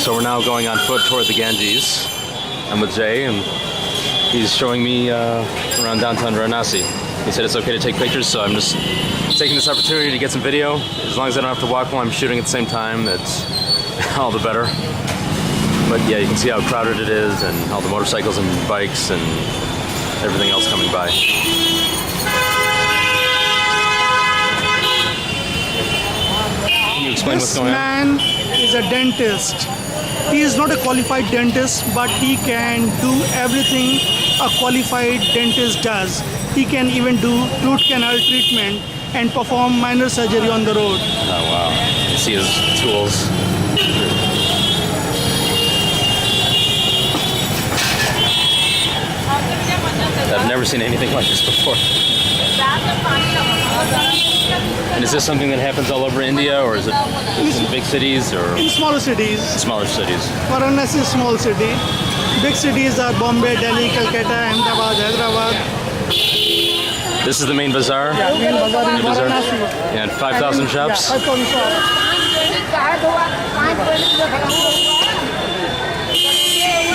So we're now going on foot toward the Ganges. I'm with Jay, and he's showing me around downtown Varanasi. He said it's okay to take pictures, so I'm just taking this opportunity to get some video. As long as I don't have to walk while I'm shooting at the same time, that's all the better. But yeah, you can see how crowded it is, and all the motorcycles and bikes and everything else coming by. Can you explain what's going on? This man is a dentist. He is not a qualified dentist, but he can do everything a qualified dentist does. He can even do root canal treatment and perform minor surgery on the road. Oh wow, you see his tools. I've never seen anything like this before. And is this something that happens all over India, or is it in big cities, or In smaller cities, smaller cities? Varanasi is a small city. Big cities are Bombay, Delhi, Calcutta, Ahmedabad, Hyderabad. This is the main bazaar? Main bazaar in The bazaar? Varanasi. And 5,000 shops? Yeah, 5,000 shops.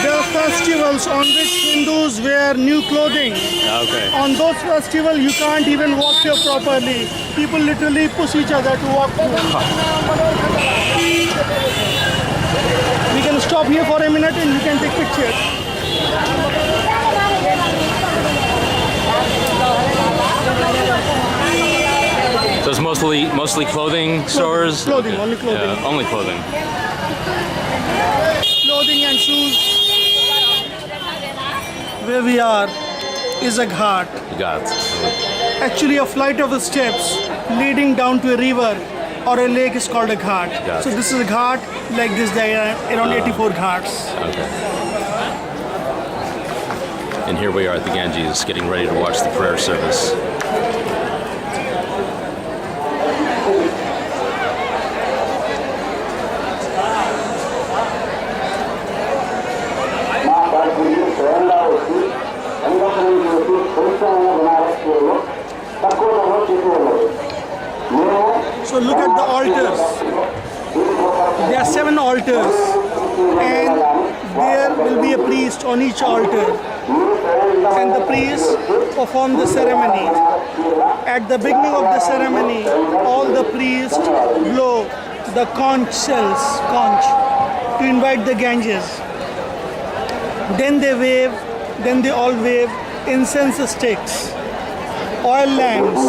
There are festivals on which Hindus wear new clothing. Okay. On those festivals, you can't even walk here properly. People literally push each other to walk through. We can stop here for a minute and you can take pictures. So it's mostly clothing stores? Clothing, only clothing. Yeah, only clothing. Clothing and shoes. Where we are is a ghat. Got it. Actually, a flight of steps leading down to a river or a lake is called a ghat. Got So it. this is a ghat. Like this, there are around 84 ghats. Okay. And here we are at the Ganges, getting ready to watch the prayer service. So look at the altars. There are 7 altars, and there will be a priest on each altar. And the priest perform the ceremony. At the beginning of the ceremony, all the priests blow the conch shells, to invite the Ganges. Then they wave, then they all wave incense sticks, oil lamps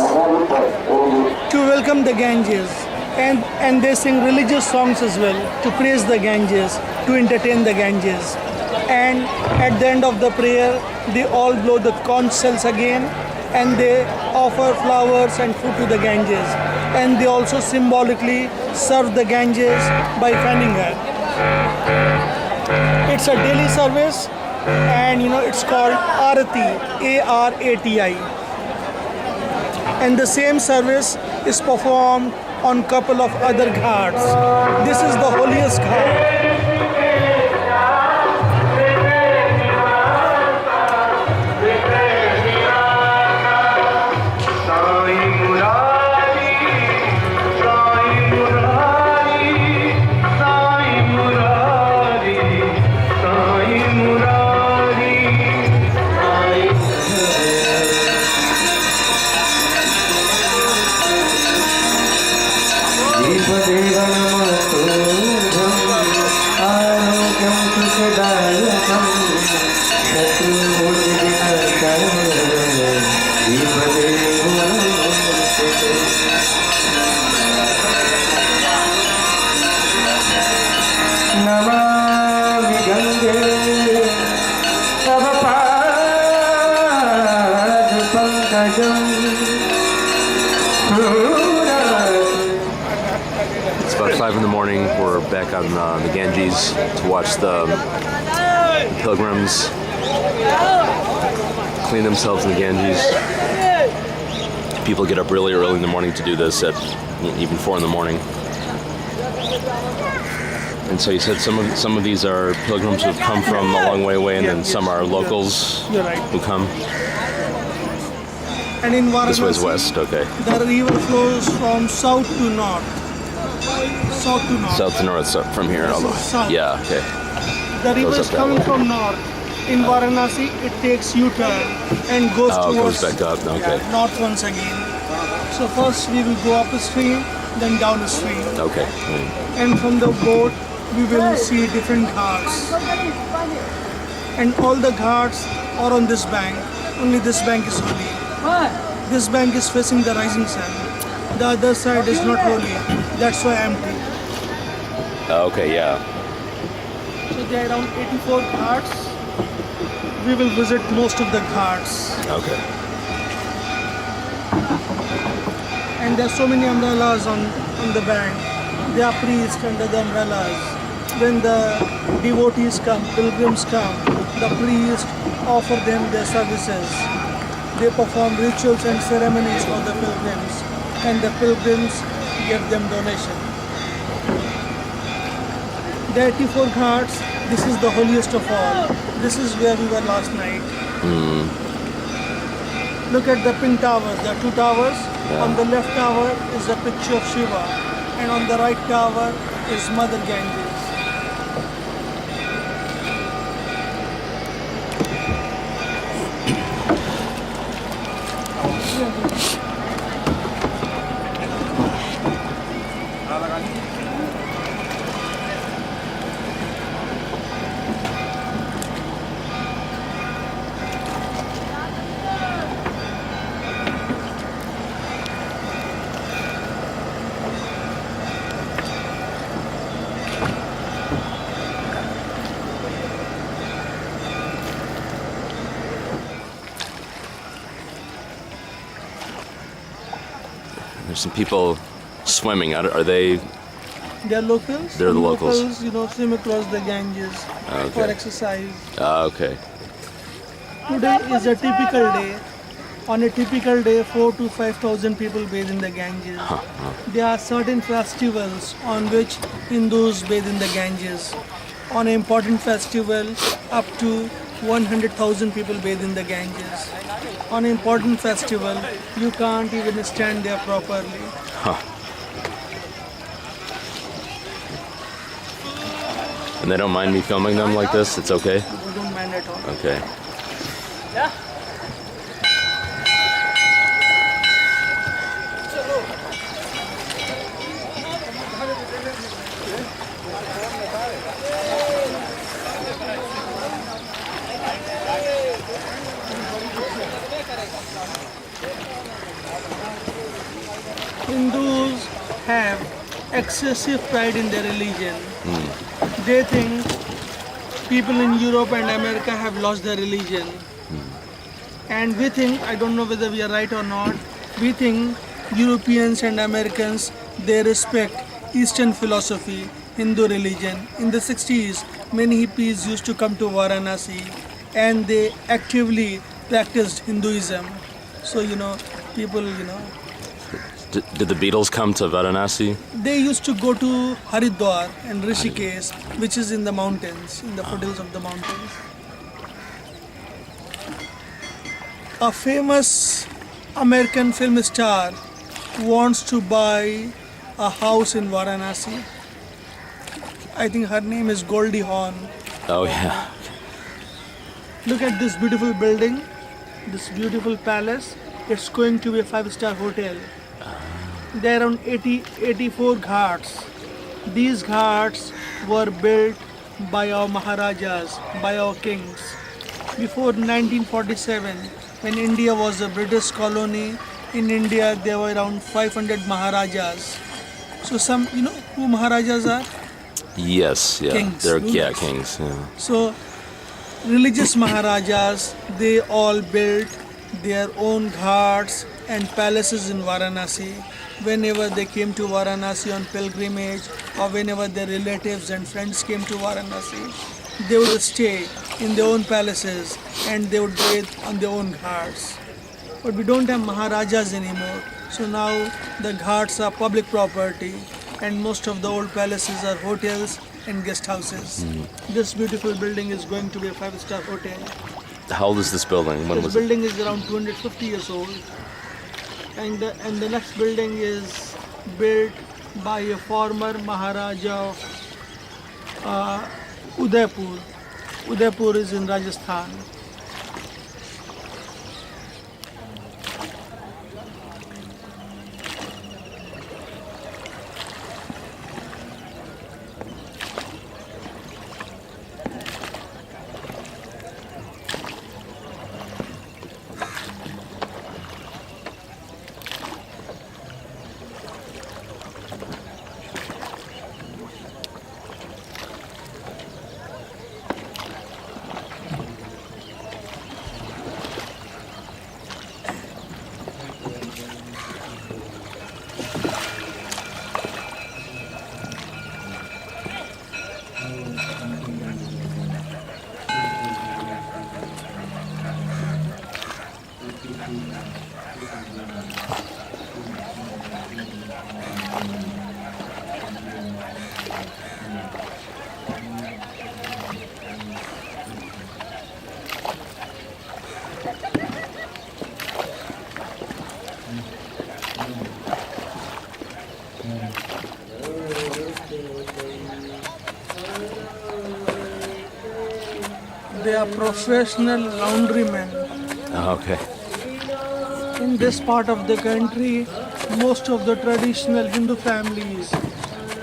to welcome the Ganges. And they sing religious songs as well to praise the Ganges, to entertain the Ganges. And at the end of the prayer, they all blow the conch shells again, and they offer flowers and food to the Ganges. And they also symbolically serve the Ganges by fanning her. It's a daily service, and it's called Arati, A-R-A-T-I. And the same service is performed on couple of other ghats. This is the holiest ghat. It's about 5 in the morning. We're back on the Ganges to watch the pilgrims clean themselves in the Ganges. People get up really early in the morning to do this at even 4 in the morning. And so you said some of these are pilgrims who've come from a long way away, and then some are locals You're right. who come. And in This way is Varanasi, west, okay. the river flows from south to north. south to north. South to north, so from here all the way. South. Yeah, okay. The river Goes is up that coming way. from north. In Varanasi, it takes U-turn and goes Oh, it towards goes back up, okay. north once again. So first we will go up a stream, then down a stream. Okay. And from the boat, we will see different ghats. And all the ghats are on this bank. Only this bank is holy. This bank is facing the rising sun. The other side is not holy. That's why empty. Okay, yeah. So there are around 84 ghats. We will visit most of the ghats. Okay. And there are so many umbrellas on the bank. There are priests under the umbrellas. When the devotees come, pilgrims come, the priests offer them their services. They perform rituals and ceremonies for the pilgrims, and the pilgrims give them donation. The 84 ghats, this is the holiest of all. This is where we were last night. Look at the pink towers. There are two towers. Yeah. On the left tower is a picture of Shiva, and on the right tower is Mother Ganges. There's some people swimming. Are they? They are locals. They're the Some locals. Swim across the Ganges for Okay. exercise. Okay. Today is a typical day. On a typical day, 4 to 5,000 people bathe in the Ganges. There are certain festivals on which Hindus bathe in the Ganges. On an important festival, up to 100,000 people bathe in the Ganges. On an important festival, you can't even stand there properly. And they don't mind me filming them like this? It's okay? I don't mind at all. Okay. Hindus have excessive pride in their religion. They think people in Europe and America have lost their religion. And we think, I don't know whether we are right or not, we think Europeans and Americans, they respect Eastern philosophy, Hindu religion. In the 60s, many hippies used to come to Varanasi and they actively practiced Hinduism. So, people, Did the Beatles come to Varanasi? they used to go to Haridwar and Rishikesh, which is in the mountains, in the foothills of the mountains. A famous American film star wants to buy a house in Varanasi. I think her name is Goldie Hawn. Oh yeah. Look at this beautiful building, this beautiful palace. It's going to be a 5-star hotel. There are around 84 ghats. These ghats were built by our Maharajas, by our kings. Before 1947, when India was a British colony, in India there were around 500 Maharajas. So some, who Maharajas are? Yes, yeah. Kings, They're rulers. kings. Yeah. So religious Maharajas, they all built their own ghats and palaces in Varanasi. Whenever they came to Varanasi on pilgrimage or whenever their relatives and friends came to Varanasi, they would stay in their own palaces and they would bathe on their own ghats. But we don't have Maharajas anymore. So now the ghats are public property and most of the old palaces are hotels and guest houses. This beautiful building is going to be a 5-star hotel. How old is this building? When This was it? building is around 250 years old. And the next building is built by a former Maharaja of Udaipur. Udaipur is in Rajasthan. They are professional laundrymen. Okay. In this part of the country, most of the traditional Hindu families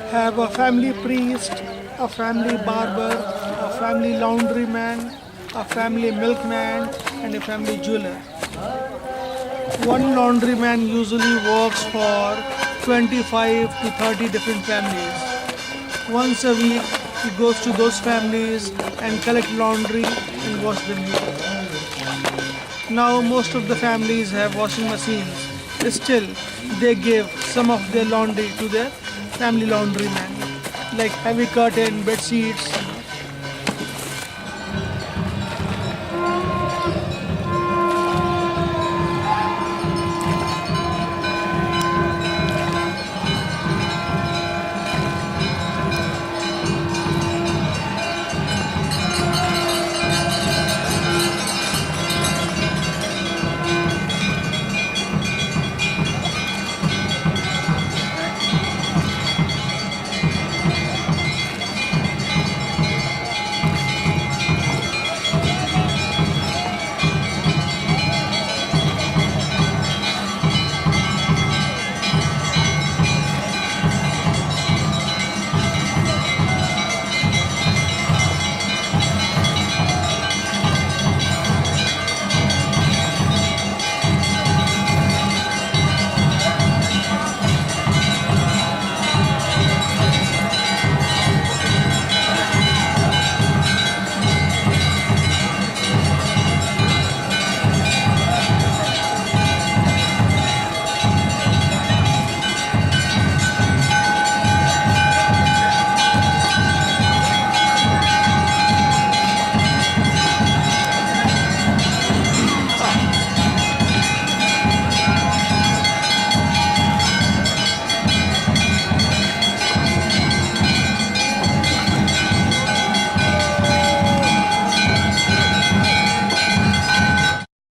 have a family priest, a family barber, a family laundryman, a family milkman, and a family jeweler. One laundryman usually works for 25 to 30 different families. Once a week, he goes to those families and collect laundry and wash them here. Now most of the families have washing machines. Still, they give some of their laundry to their family laundryman, like heavy curtain, bed sheets,